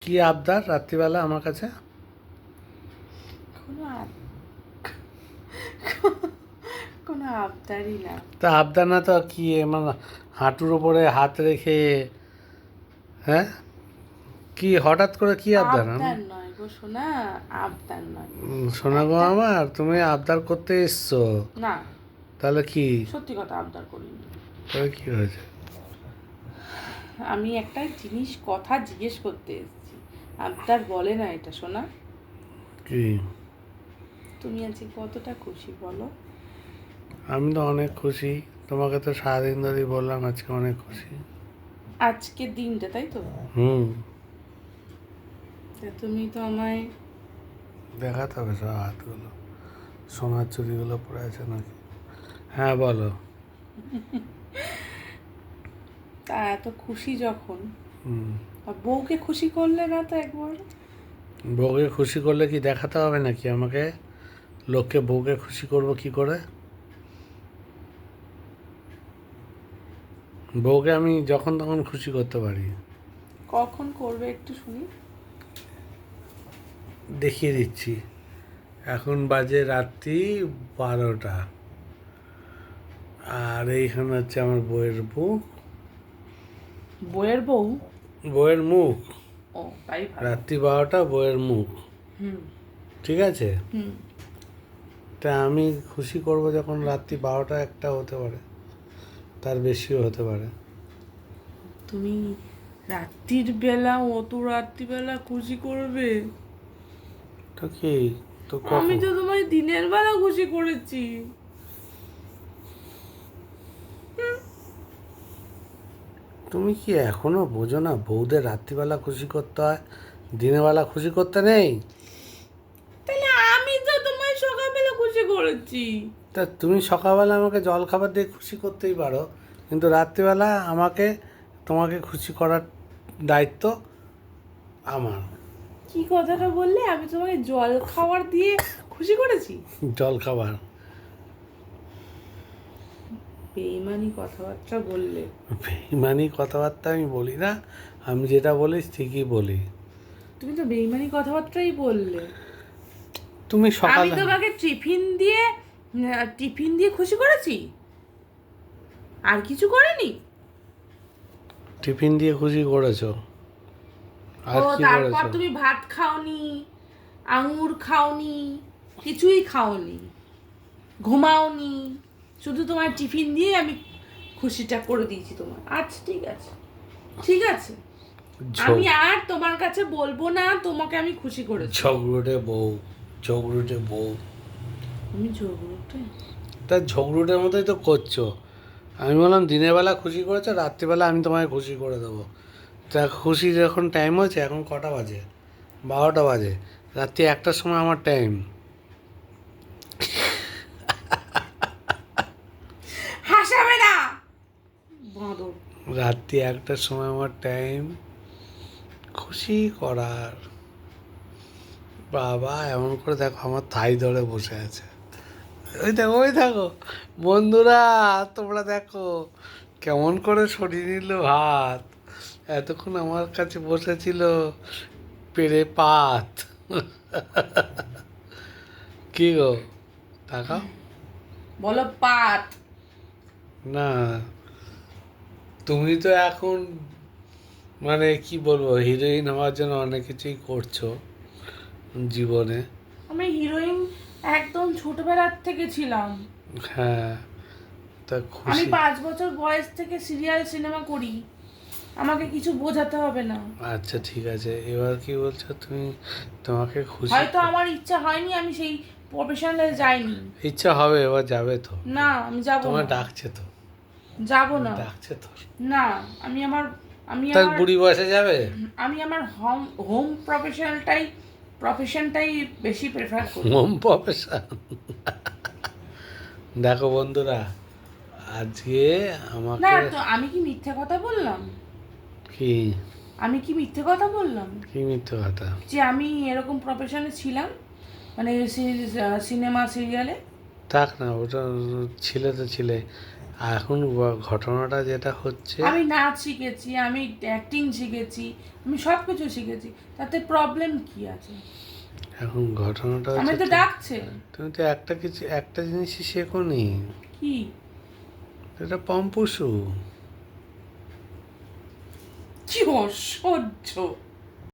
কি আবদার রাত্রিবেলা আমার কাছে? কোনো কোনো আবদারই না। তা আবদার না তো কি, মানে হাঁটুর ওপরে হাত রেখে? হ্যাঁ, কি হঠাৎ করে কি আবদার? আবদার নয় গো সোনা, আবদার নয়। শোনা গো একটা আমার, তুমি আবদার করতে এসছো? না, তাহলে কি? সত্যি কথা আবদার করিনি। তাহলে কি হয়েছে? আমি একটা জিনিস কথা জিজ্ঞেস করতে এসেছি, আবদার বলে না এটা সোনা। কি? তুমি আজকে কতটা খুশি বলো? আমি তো অনেক খুশি। তোমাকে তো সারাদিন ধরেই বললাম আজকে অনেক খুশি। আজকের দিনটা, তাই তো? হুম। তা তুমি তো আমায় দেখাতে হবে সব হাতগুলো, সোনার চুড়িগুলো পরে আছে নাকি। হ্যাঁ বলো। তা এত খুশি যখন, হুম। আর বউকে খুশি করলে না তো একবার? বউকে খুশি করলে কি দেখাতে হবে নাকি আমাকে? লোককে বউকে খুশি করব কি করে? বউকে আমি যখন তখন খুশি করতে পারি। কখন করবে একটু শুনি। দেখিয়ে দিচ্ছি। এখন বাজে রাত্রি 12টা, আর এইখানে হচ্ছে আমার বউয়ের মুখ। বউয়ের বউ? বউয়ের মুখ। ও তাই ভালো। রাত্রি 12টা, বউয়ের মুখ। হুম ঠিক আছে। হুম। তা আমি খুশি করব যখন রাত্রি 12টা 1টা হতে পারে, তার বেশিও হতে পারে। তুমি রাত্রির বেলা, অত রাত্রিবেলা খুশি করবে? তো কি? তো আমি কখন? তো তোমায় দিনের বেলা খুশি করেছি। তুমি কি এখনো বোঝো না বউদের রাত্রিবেলা খুশি করতে হয়, দিনের বেলা খুশি করতে নেই? তাহলে আমি তো তোমায় সকালবেলা খুশি করেছি। তা তুমি সকালবেলা আমাকে জল খাবার দিয়ে খুশি করতেই পারো, কিন্তু রাত্রিবেলা তোমাকে খুশি করার দায়িত্ব আমার। কি কথাটা বললে? আমি তোমাকে জল খাবার দিয়ে খুশি করেছি? জল খাবার? বেইমানি কথাবার্তা বললে। বেইমানি কথাবার্তা আমি বলি না, আমি যেটা বলি ঠিকই বলি। তুমি তো বেইমানি কথাবার্তাই বললে। তুমি আমি সকালে তোমাকে টিফিন দিয়ে খুশি করেছি, আর কিছু করিনি। টিফিন দিয়ে খুশি করেছো, আর ও কি তারপর করেছো? তুমি ভাত খাওনি, আঙুর খাওনি, কিছুই খাওনি, ঘুমাওনি, শুধু তোমার টিফিন দিয়ে আমি খুশিটা করে দিয়েছি তোমার। আচ্ছা ঠিক আছে, ঠিক আছে, আমি আর তোমার কাছে বলবো না তোমাকে আমি খুশি করেছি। ঝগড়ুটে বউ, ঝগড়ুটে বউ। আমি ঝগড়ুটে? তা ঝগড়ুটের মতোই তো করছো। আমি বললাম দিনের বেলা খুশি করেছো, রাত্রিবেলা আমি তোমায় খুশি করে দেবো। তা খুশি যখন টাইম হয়েছে, এখন কটা বাজে? 12টা বাজে। রাত্রি 1টার সময় আমার টাইম। হাসাবে না বাঁদর। রাত্রি 1টার সময় আমার টাইম খুশি করার। বাবা এমন করে দেখো আমার থাই ধরে বসে আছে। ওই দেখো, ওই দেখো বন্ধুরা, তোমরা দেখো কেমন করে সরিয়ে নিল হাত। এতক্ষণ আমার কাছে বসেছিল পেরে পাত। কি গো, তাকাও। বলো পাত। না, তুমি তো এখন মানে কি বলবো, হিরোইন হওয়ার জন্য অনেক কিছুই করছো জীবনে। আমি হিরোইন একদম ছোটবেলার থেকে ছিলাম। হ্যাঁ, তা আমি খুশি। 5 বছর বয়স থেকে সিরিয়াল সিনেমা করি, আমাকে কিছু বোঝাতে হবে না। আচ্ছা ঠিক আছে, এবার কি বলছো তুমি? তোমাকে খুশি হয়তো আমার ইচ্ছা হয়নি, আমি সেই প্রফেশনালে যাইনি। ইচ্ছা হবে, এবার যাবে তো। না আমি যাব তোমার না, ডাকছে তো, যাব না। ডাকছে তো। না, আমি আমার আমি তার আমার বুড়ি বয়সে যাবে? আমি আমার হোম প্রফেশনটাই বেশি প্রেফার করি। Home profession. দেখো বন্ধুরা, আজকে না আমাকে তো আমি কি মিথ্যে কথা বললাম? কি? আমি কি মিথ্যে কথা বললাম কি মিথ্যে কথা? যে আমি এরকম প্রফেশনে ছিলাম, মানে সিনেমা সিরিয়ালে? থাক না, ওটা ছিলে তো ছিলে। আর এখন ঘটনাটা যেটা হচ্ছে, আমি নাচ শিখেছি, আমি অ্যাক্টিং শিখেছি, আমি সব কিছু শিখেছি, তাতে প্রবলেম কি আছে? এখন ঘটনাটা আমি হচ্ছে তো ডাকছে তুমি তো একটা জিনিসই শেখোনি, কি? এটা পম্পুসু। কি অসহ্য!